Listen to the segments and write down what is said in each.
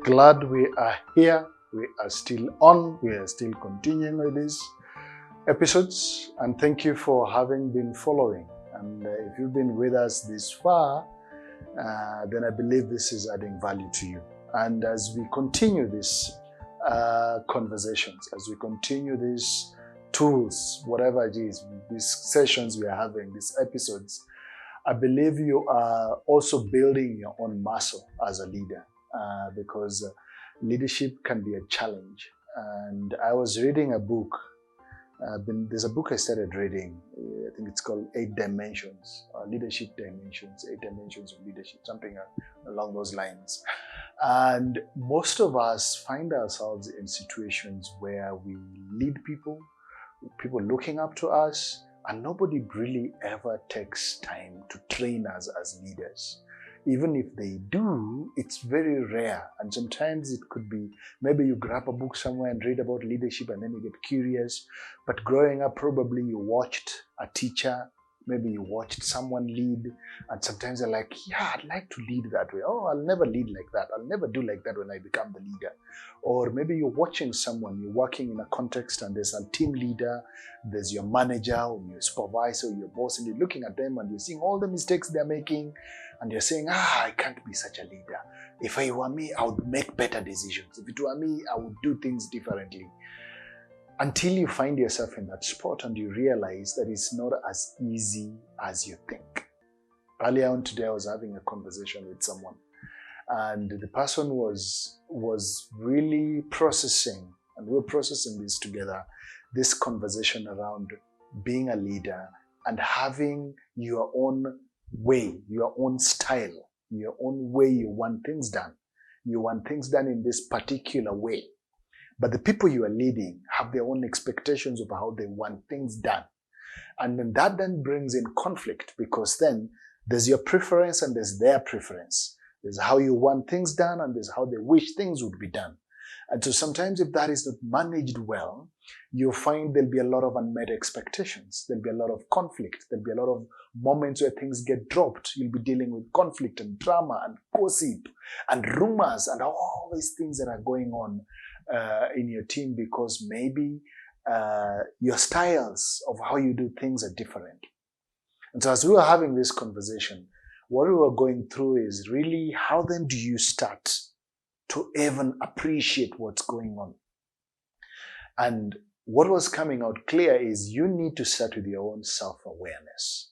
glad we are here. We are still on. We are still continuing with these episodes. And thank you for having been following. And if you've been with us this far, then I believe this is adding value to you. And as we continue these conversations, as we continue these tools, whatever it is, these sessions we are having, these episodes, I believe you are also building your own muscle as a leader, because leadership can be a challenge. And I was reading a book. There's a book I started reading. I think it's called 8 Dimensions, Leadership Dimensions, 8 Dimensions of Leadership, something along those lines. And most of us find ourselves in situations where we lead people looking up to us, and nobody really ever takes time to train us as leaders. Even if they do, it's very rare. And sometimes it could be, maybe you grab a book somewhere and read about leadership and then you get curious. But growing up, probably you watched a teacher, maybe you watched someone lead, and sometimes you're like, yeah, I'd like to lead that way. Oh, I'll never lead like that. I'll never do like that when I become the leader. Or maybe you're watching someone, you're working in a context and there's a team leader, there's your manager or your supervisor or your boss, and you're looking at them and you're seeing all the mistakes they're making, and you're saying, I can't be such a leader. If it were me, I would make better decisions. If it were me, I would do things differently. Until you find yourself in that spot and you realize that it's not as easy as you think. Earlier on today, I was having a conversation with someone, and the person was really processing, and we were processing this together, this conversation around being a leader and having your own way, your own style, your own way you want things done. You want things done in this particular way. But the people you are leading have their own expectations of how they want things done. And then that then brings in conflict, because then there's your preference and there's their preference. There's how you want things done and there's how they wish things would be done. And so sometimes if that is not managed well, you'll find there'll be a lot of unmet expectations. There'll be a lot of conflict. There'll be a lot of moments where things get dropped. You'll be dealing with conflict and drama and gossip and rumors and all these things that are going on in your team, because maybe your styles of how you do things are different. And so as we were having this conversation, what we were going through is really, how then do you start to even appreciate what's going on? And what was coming out clear is you need to start with your own self-awareness.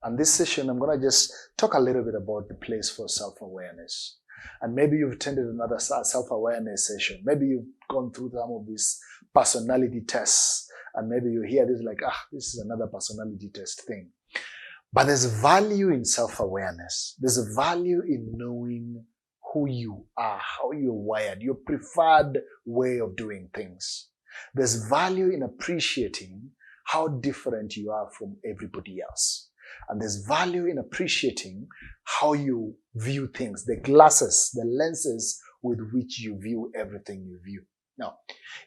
And this session, I'm going to just talk a little bit about the place for self-awareness. And maybe you've attended another self-awareness session. Maybe you've gone through some of these personality tests, and maybe you hear this like, this is another personality test thing. But there's value in self-awareness. There's a value in knowing who you are, how you're wired, your preferred way of doing things. There's value in appreciating how different you are from everybody else. And there's value in appreciating how you view things, the glasses, the lenses with which you view everything you view. Now,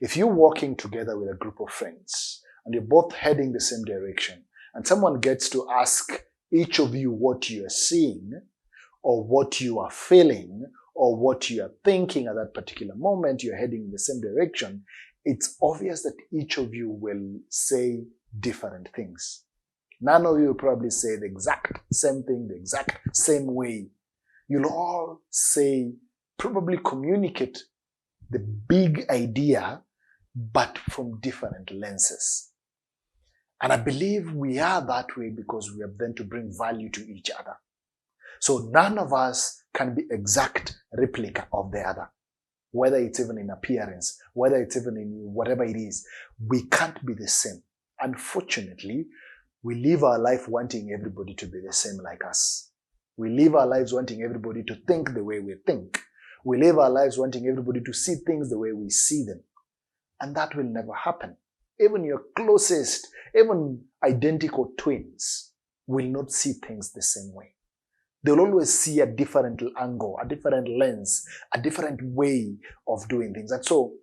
if you're walking together with a group of friends and you're both heading the same direction, and someone gets to ask each of you what you are seeing, or what you are feeling, or what you are thinking at that particular moment, you're heading in the same direction, it's obvious that each of you will say different things. None of you will probably say the exact same thing, the exact same way. You'll all say, probably communicate the big idea, but from different lenses. And I believe we are that way because we are then to bring value to each other. So none of us can be exact replica of the other. Whether it's even in appearance, whether it's even in whatever it is, we can't be the same. Unfortunately, we live our life wanting everybody to be the same like us. We live our lives wanting everybody to think the way we think. We live our lives wanting everybody to see things the way we see them. And that will never happen. Even your closest, even identical twins will not see things the same way. They'll always see a different angle, a different lens, a different way of doing things. And so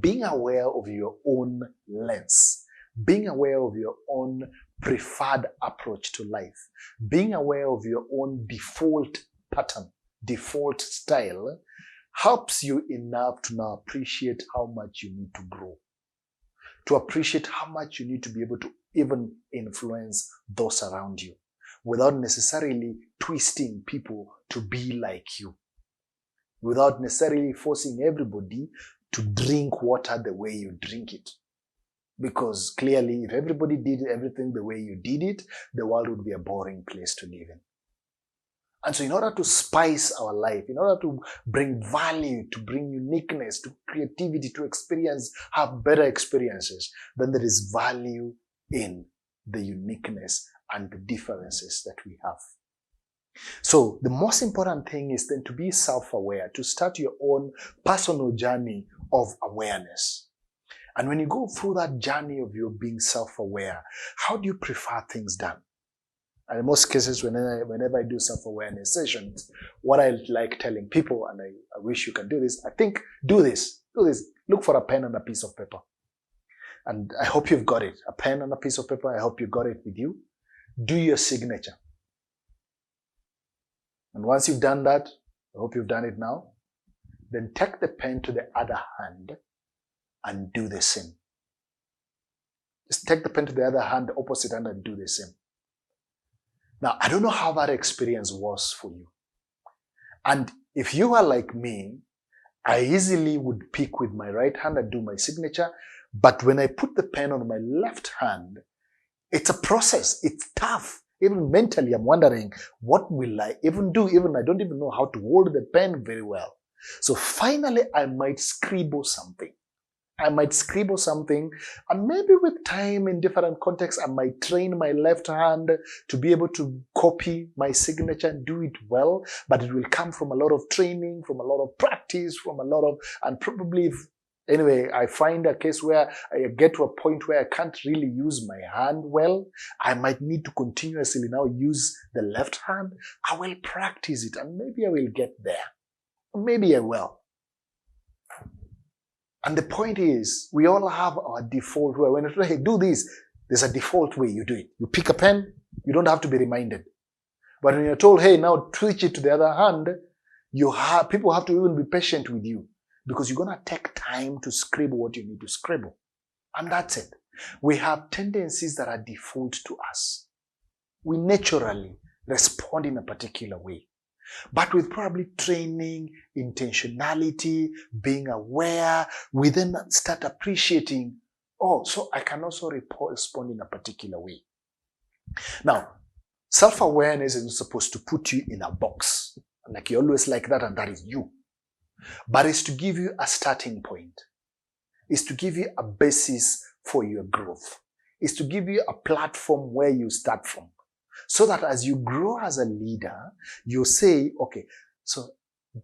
being aware of your own lens, being aware of your own preferred approach to life, being aware of your own default pattern, default style, helps you enough to now appreciate how much you need to grow, to appreciate how much you need to be able to even influence those around you without necessarily twisting people to be like you, without necessarily forcing everybody to drink water the way you drink it. Because clearly, if everybody did everything the way you did it, the world would be a boring place to live in. And so in order to spice our life, in order to bring value, to bring uniqueness, to creativity, to experience, have better experiences, then there is value in the uniqueness and the differences that we have. So the most important thing is then to be self-aware, to start your own personal journey of awareness. And when you go through that journey of you being self-aware, how do you prefer things done? And in most cases, whenever I do self-awareness sessions, what I like telling people, and I wish you can do this, I think, do this. Look for a pen and a piece of paper. And I hope you've got it. A pen and a piece of paper, I hope you got it with you. Do your signature. And once you've done that, I hope you've done it now, then take the pen to the other hand and do the same. Just take the pen to the other hand, the opposite hand, and do the same. Now, I don't know how that experience was for you. And if you are like me, I easily would pick with my right hand and do my signature. But when I put the pen on my left hand, it's a process. It's tough. Even mentally, I'm wondering, what will I even do? I don't even know how to hold the pen very well. So finally, I might scribble something. And maybe with time in different contexts, I might train my left hand to be able to copy my signature and do it well. But it will come from a lot of training, from a lot of practice, and probably anyway, I find a case where I get to a point where I can't really use my hand well. I might need to continuously now use the left hand. I will practice it and maybe I will get there. Maybe I will. And the point is, we all have our default way. When you say, hey, do this, there's a default way you do it. You pick a pen, you don't have to be reminded. But when you're told, hey, now switch it to the other hand, people have to even be patient with you because you're going to take time to scribble what you need to scribble. And that's it. We have tendencies that are default to us. We naturally respond in a particular way. But with probably training, intentionality, being aware, we then start appreciating, so I can also respond in a particular way. Now, self-awareness isn't supposed to put you in a box. Like you're always like that and that is you. But it's to give you a starting point. It's to give you a basis for your growth. It's to give you a platform where you start from. So that as you grow as a leader, you say, okay, so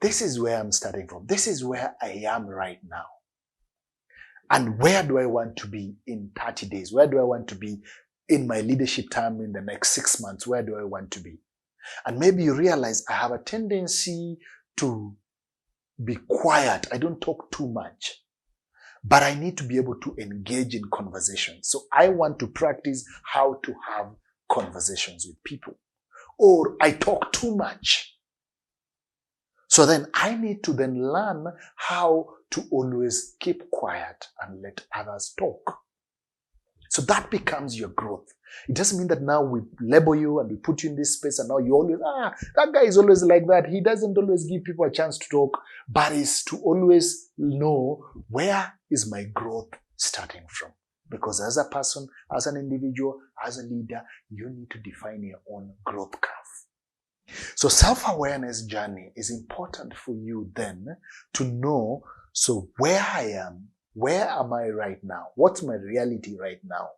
this is where I'm starting from. This is where I am right now. And where do I want to be in 30 days? Where do I want to be in my leadership time in the next 6 months? Where do I want to be? And maybe you realize I have a tendency to be quiet. I don't talk too much. But I need to be able to engage in conversations. So I want to practice how to have conversations with people. Or I talk too much. So then I need to then learn how to always keep quiet and let others talk. So that becomes your growth. It doesn't mean that now we label you and we put you in this space and now you always, that guy is always like that. He doesn't always give people a chance to talk, but it's to always know where is my growth starting from. Because as a person, as an individual, as a leader, you need to define your own growth curve. So self-awareness journey is important for you then to know, so where I am, where am I right now? What's my reality right now?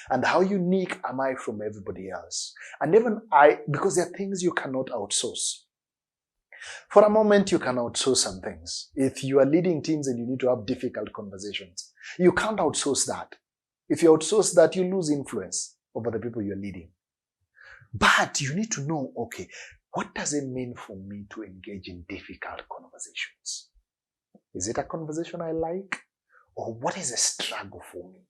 And how unique am I from everybody else? And even because there are things you cannot outsource. For a moment, you can outsource some things. If you are leading teams and you need to have difficult conversations, you can't outsource that. If you outsource that, you lose influence over the people you're leading. But you need to know, okay, what does it mean for me to engage in difficult conversations? Is it a conversation I like? Or what is a struggle for me?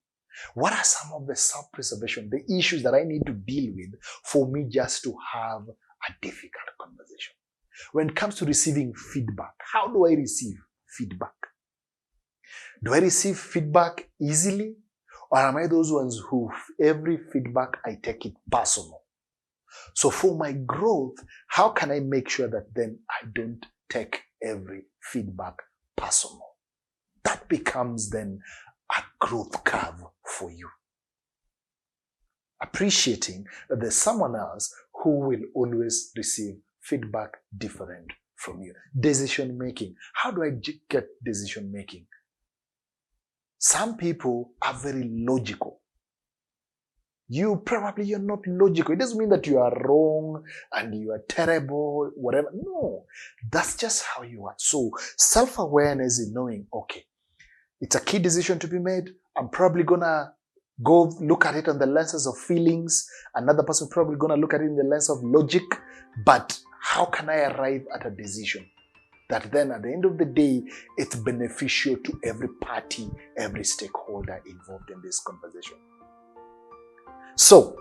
What are some of the self-preservation, the issues that I need to deal with for me just to have a difficult conversation? When it comes to receiving feedback, how do I receive feedback? Do I receive feedback easily? Or am I those ones who every feedback I take it personal? So for my growth, how can I make sure that then I don't take every feedback personal? That becomes then a growth curve for you. Appreciating that there's someone else who will always receive feedback different from you. Decision making. How do I get decision making? Some people are very logical. You're not logical. It doesn't mean that you are wrong and you are terrible, whatever. No, that's just how you are. So self-awareness is knowing, okay, it's a key decision to be made. I'm probably gonna go look at it on the lenses of feelings. Another person probably gonna look at it in the lens of logic. But how can I arrive at a decision that then at the end of the day, it's beneficial to every party, every stakeholder involved in this conversation? So,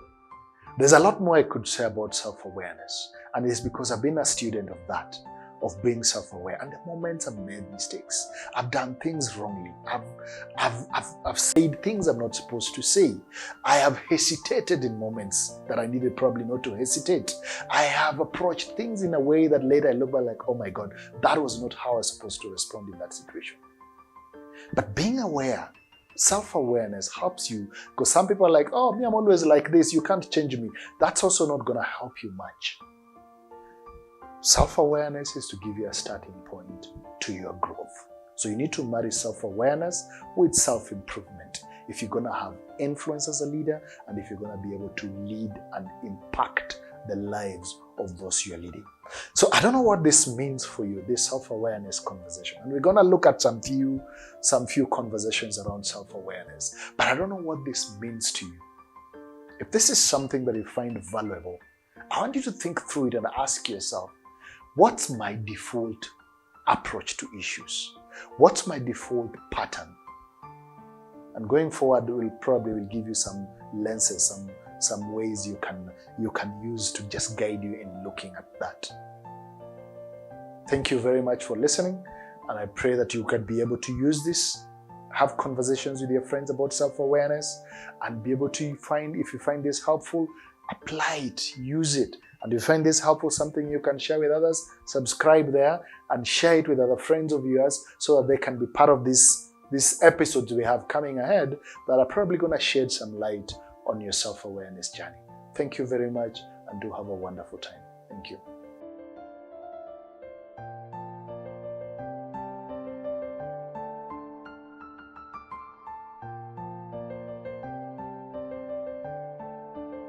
there's a lot more I could say about self-awareness. And it's because I've been a student of that, of being self-aware. And the moments I've made mistakes, I've done things wrongly. I've said things I'm not supposed to say. I have hesitated in moments that I needed probably not to hesitate. I have approached things in a way that later I look back like, oh my God, that was not how I was supposed to respond in that situation. But being aware, self-awareness helps you, because some people are like, oh, me, I'm always like this, you can't change me. That's also not going to help you much. Self-awareness is to give you a starting point to your growth. So you need to marry self-awareness with self-improvement if you're going to have influence as a leader and if you're going to be able to lead and impact the lives of those you're leading. So I don't know what this means for you, this self-awareness conversation. And we're going to look at some few conversations around self-awareness. But I don't know what this means to you. If this is something that you find valuable, I want you to think through it and ask yourself, what's my default approach to issues? What's my default pattern? And going forward, we'll probably give you some lenses, some ways you can use to just guide you in looking at that. Thank you very much for listening, and I pray that you can be able to use this, have conversations with your friends about self-awareness, and be able to find, if you find this helpful, apply it, use it. And if you find this helpful, something you can share with others, subscribe there and share it with other friends of yours so that they can be part of these episodes we have coming ahead that are probably going to shed some light on your self-awareness journey. Thank you very much and do have a wonderful time. Thank you.